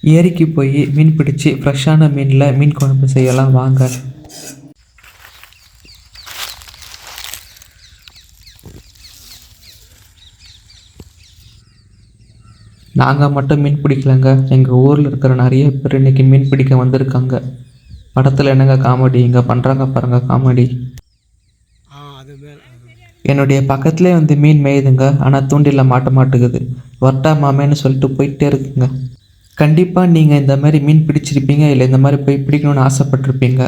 ஏரிக்கு போய் மீன் பிடிச்சி ஃப்ரெஷ்ஷான மீனில் மீன் குழம்பு செய்யலாம் வாங்க. நாங்கள் மட்டும் மீன் பிடிக்கலங்க, எங்கள் ஊரில் இருக்கிற நிறைய பேர் இன்றைக்கி மீன் பிடிக்க வந்திருக்காங்க. படத்தில் என்னங்க காமெடி, இங்கே பண்ணுறாங்க பாருங்கள் காமெடி. என்னுடைய பக்கத்துலேயே வந்து மீன் மேயுதுங்க, ஆனால் தூண்டில் மாட்ட மாட்டேங்குது. வரட்டா மாமேன்னு சொல்லிட்டு போயிட்டே இருக்குங்க. கண்டிப்பாக நீங்கள் இந்த மாதிரி மீன் பிடிச்சிருப்பீங்க, இல்லை இந்த மாதிரி போய் பிடிக்கணும்னு ஆசைப்பட்டிருப்பீங்க.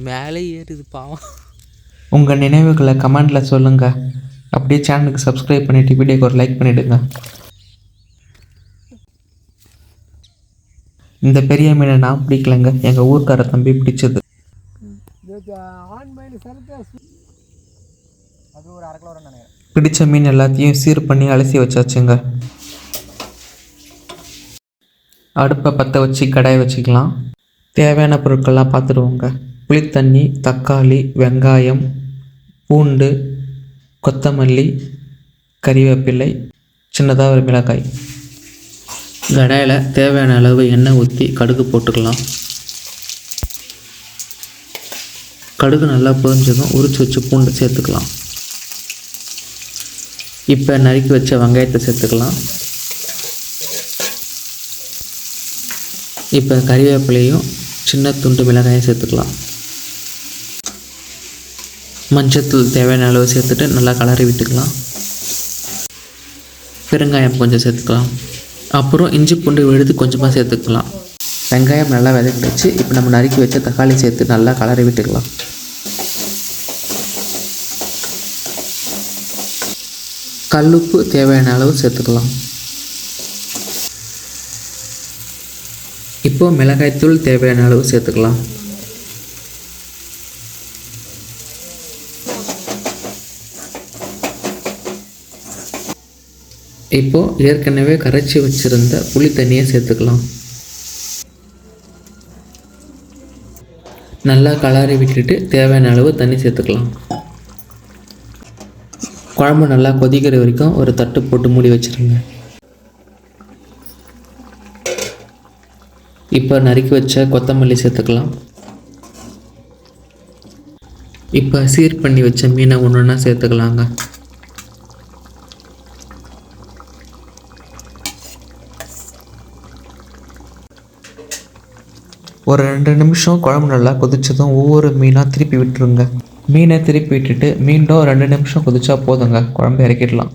மேலே ஏறுது பாவம். உங்கள் நினைவுகளை கமெண்டில் சொல்லுங்கள். அப்படியே சேனலுக்கு சப்ஸ்கிரைப் பண்ணிவிட்டு வீடியோக்கு ஒரு லைக் பண்ணிவிடுங்க. இந்த பெரிய மீனை நான் பிடிக்கலைங்க, எங்கள் ஊர்க்கார தம்பி பிடிச்சது. பிடிச்ச மீன் எல்லாத்தையும் சீர் பண்ணி அலசி வச்சாச்சுங்க. அடுப்பை பற்ற வச்சு கடாயை வச்சுக்கலாம். தேவையான பொருட்கள்லாம் பார்த்துடுவோங்க. புளித்தண்ணி, தக்காளி, வெங்காயம், பூண்டு, கொத்தமல்லி, கறிவேப்பிலை, சின்னதாக ஒரு மிளகாய். கடாயில் தேவையான அளவு எண்ணெய் ஊற்றி கடுகு போட்டுக்கலாம். கடுகு நல்லா பொரிஞ்சதும் உரிச்சு வச்சு பூண்டு சேர்த்துக்கலாம். இப்போ நறுக்கி வச்ச வெங்காயத்தை சேர்த்துக்கலாம். இப்போ கறிவேப்பிலையும் சின்ன துண்டு மிளகாயும் சேர்த்துக்கலாம். மஞ்சத்தூள் தேவையான அளவு சேர்த்துட்டு நல்லா கலரி விட்டுக்கலாம். பெருங்காயம் கொஞ்சம் சேர்த்துக்கலாம். அப்புறம் இஞ்சி பூண்டு விழுது கொஞ்சமாக சேர்த்துக்கலாம். வெங்காயம் நல்லா வதக்கிடுச்சு. இப்போ நம்ம நறுக்கி வச்ச தக்காளி சேர்த்து நல்லா கலரி விட்டுக்கலாம். கல்லுப்பு தேவையான அளவு சேர்த்துக்கலாம். இப்போது மிளகாய்த்தூள் தேவையான அளவு சேர்த்துக்கலாம். இப்போது ஏற்கனவே கரைச்சி வச்சுருந்த புளி தண்ணியை சேர்த்துக்கலாம். நல்லா கலரி விட்டுட்டு தேவையான அளவு தண்ணி சேர்த்துக்கலாம். குழம்பு நல்லா கொதிக்கிற வரைக்கும் ஒரு தட்டு போட்டு மூடி வச்சுருங்க. இப்போ நறுக்கி வச்ச கொத்தமல்லி சேர்த்துக்கலாம். இப்போ சீர் பண்ணி வச்ச மீனை ஒன்று ஒன்றா சேர்த்துக்கலாங்க. ஒரு 2 நிமிஷம் குழம்பு நல்லா கொதிச்சதும் ஒவ்வொரு மீனாக திருப்பி விட்டுருங்க. மீனை திருப்பி விட்டுட்டு மீண்டும் 2 நிமிஷம் கொதிச்சா போதுங்க, குழம்பு இறக்கிடலாம்.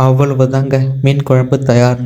அவ்வளவுதாங்க, மீன் குழம்பு தயார்.